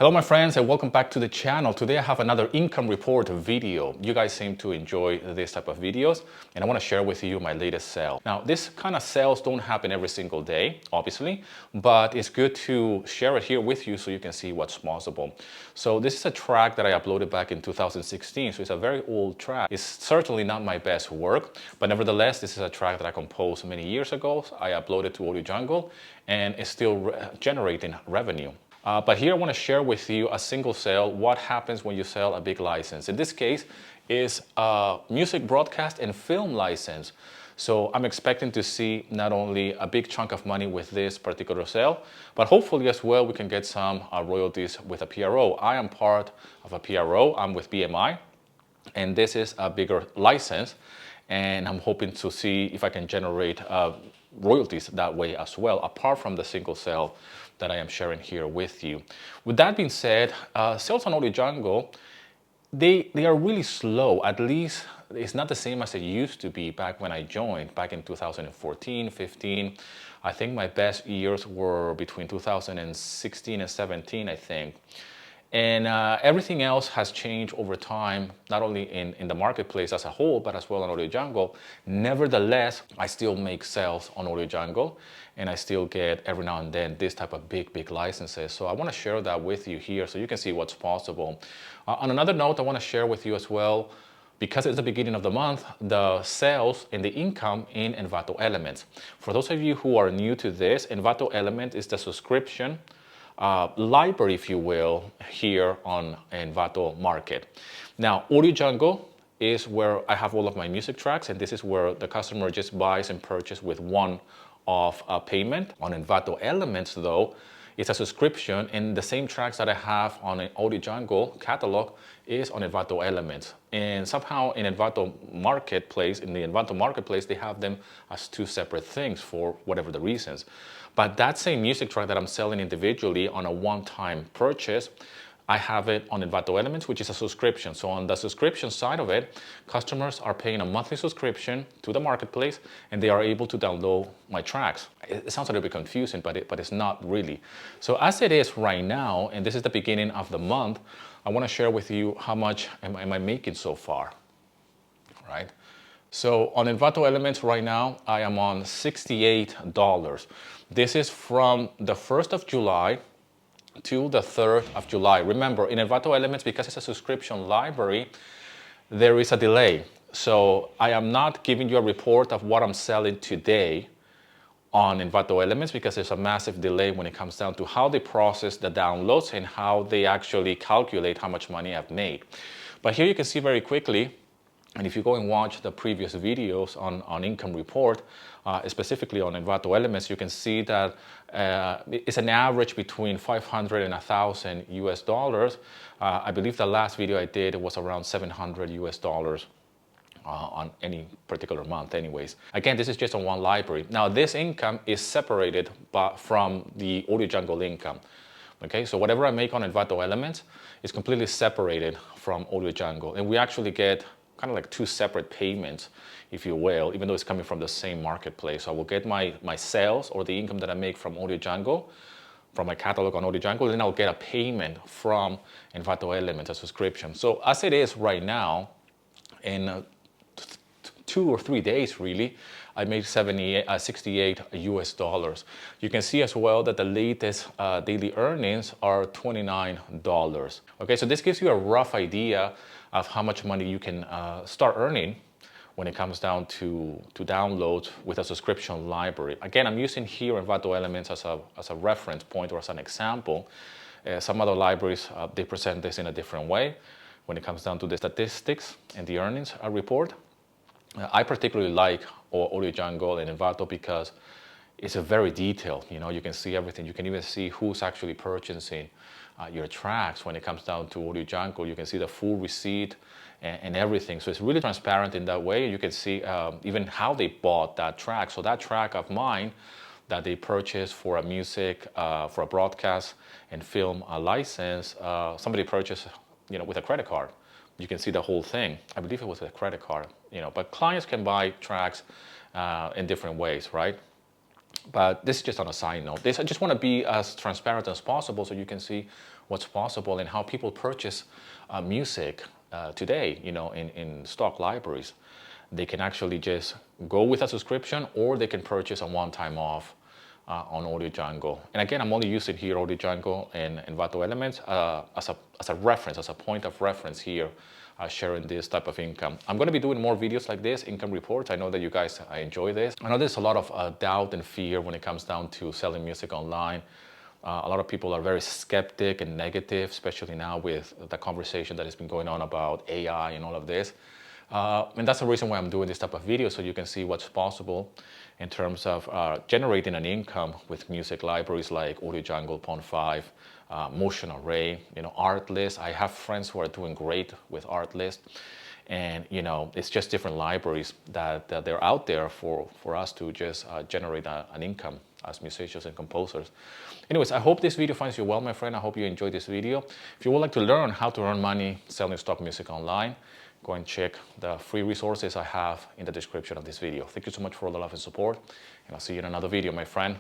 Hello my friends and welcome back to the channel. Today I have another income report video. You guys seem to enjoy this type of videos and I want to share with you my latest sale. Now this kind of sales don't happen every single day, obviously, but it's good to share it here with you so you can see what's possible. So this is a track that I uploaded back in 2016, so it's a very old track. It's certainly not my best work, but nevertheless this is a track that I composed many years ago. I uploaded to Audio Jungle and it's still generating revenue. But here I want to share with you a single sale, what happens when you sell a big license. In this case, is a music broadcast and film license. So I'm expecting to see not only a big chunk of money with this particular sale, but hopefully as well we can get some royalties with a PRO. I am part of a PRO, I'm with BMI, and this is a bigger license. And I'm hoping to see if I can generate royalties that way as well, apart from the single sale that I am sharing here with you. With that being said, sales on Audio Jungle, they are really slow. At least it's not the same as it used to be back when I joined, back in 2014, 15. I think my best years were between 2016 and 17, I think. And everything else has changed over time, not only in the marketplace as a whole, but as well on Audio Jungle. Nevertheless, I still make sales on Audio Jungle, and I still get every now and then this type of big licenses. So I want to share that with you here so you can see what's possible. On another note, I want to share with you as well, because it's the beginning of the month, the sales and the income in Envato Elements. For those of you who are new to this, Envato Element is the subscription library, if you will, here on Envato Market. Now, Audio Jungle is where I have all of my music tracks, and this is where the customer just buys and purchases with one-off payment. On Envato Elements, though, it's a subscription, and the same tracks that I have on an Audio Jungle catalog is on Envato Elements. And somehow in Envato Marketplace, they have them as two separate things for whatever the reasons. But that same music track that I'm selling individually on a one-time purchase, I have it on Envato Elements, which is a subscription. So on the subscription side of it, customers are paying a monthly subscription to the marketplace and they are able to download my tracks. It sounds a little bit confusing, but it's not really. So as it is right now, and this is the beginning of the month, I want to share with you how much am I making so far, right? So on Envato Elements right now, I am on $68. This is from the 1st of July to the 3rd of July. Remember, in Envato Elements, because it's a subscription library, there is a delay. So I am not giving you a report of what I'm selling today on Envato Elements because there's a massive delay when it comes down to how they process the downloads and how they actually calculate how much money I've made. But here you can see very quickly, and if you go and watch the previous videos on income report, specifically on Envato Elements, you can see that it's an average between 500 and 1,000 US dollars. I believe the last video I did was around 700 US dollars on any particular month anyways. Again, this is just on one library. Now this income is separated from the Audio Jungle income. Okay, so whatever I make on Envato Elements is completely separated from Audio Jungle, and we actually get kind of like two separate payments, if you will, even though it's coming from the same marketplace. So I will get my sales or the income that I make from Audio Jungle, from my catalog on Audio Jungle, and then I'll get a payment from Envato Elements, a subscription. So as it is right now, in 2 or 3 days really, I made 68 US dollars. You can see as well that the latest daily earnings are $29. Okay, so this gives you a rough idea of how much money you can start earning when it comes down to downloads with a subscription library. Again, I'm using here Envato Elements as a reference point or as an example. Some other libraries, they present this in a different way when it comes down to the statistics and the earnings report. I particularly like Audio Jungle and Envato because it's a very detailed, you know, you can see everything. You can even see who's actually purchasing your tracks. When it comes down to Audio Jungle, you can see the full receipt and everything. So it's really transparent in that way. You can see even how they bought that track. So that track of mine that they purchased for a music, for a broadcast and film license, somebody purchased, you know, with a credit card. You can see the whole thing. I believe it was a credit card, you know, but clients can buy tracks in different ways, right? But this is just on a side note. I just want to be as transparent as possible so you can see what's possible and how people purchase music today, in stock libraries. They can actually just go with a subscription, or they can purchase a one-time off on Audio Jungle. And again, I'm only using here Audio Jungle and Envato Elements as a reference, as a point of reference here, sharing this type of income. I'm going to be doing more videos like this, income reports. I know that you guys enjoy this. I know there's a lot of doubt and fear when it comes down to selling music online. A lot of people are very skeptic and negative, especially now with the conversation that has been going on about AI and all of this. And that's the reason why I'm doing this type of video, so you can see what's possible in terms of generating an income with music libraries like Audio Jungle, Pond5, Motion Array, Artlist. I have friends who are doing great with Artlist. And, it's just different libraries that they're out there for us to just generate an income as musicians and composers. Anyways, I hope this video finds you well, my friend. I hope you enjoyed this video. If you would like to learn how to earn money selling stock music online, go and check the free resources I have in the description of this video. Thank you so much for all the love and support, and I'll see you in another video, my friend.